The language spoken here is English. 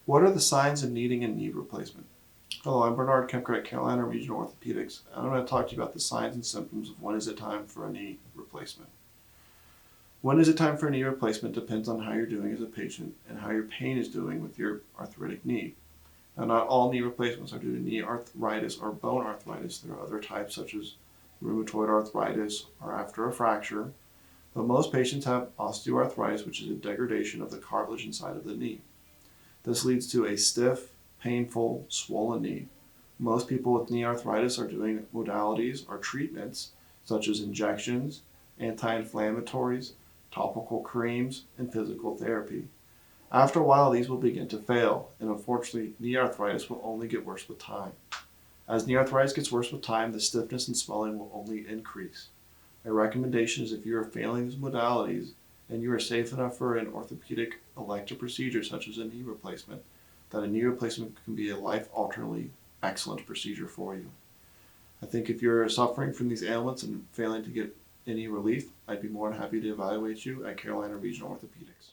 What are the signs of needing a knee replacement? Hello, I'm Bernard Kemper at Carolina Regional Orthopedics, and I'm going to talk to you about the signs and symptoms of when is it time for a knee replacement. When is it time for a knee replacement depends on how you're doing as a patient and how your pain is doing with your arthritic knee. Now, not all knee replacements are due to knee arthritis or bone arthritis. There are other types such as rheumatoid arthritis or after a fracture, but most patients have osteoarthritis, which is a degradation of the cartilage inside of the knee. This leads to a stiff, painful, swollen knee. Most people with knee arthritis are doing modalities or treatments such as injections, anti-inflammatories, topical creams, and physical therapy. After a while, these will begin to fail, and unfortunately, knee arthritis will only get worse with time. As knee arthritis gets worse with time, the stiffness and swelling will only increase. My recommendation is if you are failing these modalities and you are safe enough for an orthopedic elective procedure such as a knee replacement, that a knee replacement can be a life-alternately excellent procedure for you. I think if you're suffering from these ailments and failing to get any relief, I'd be more than happy to evaluate you at Carolina Regional Orthopedics.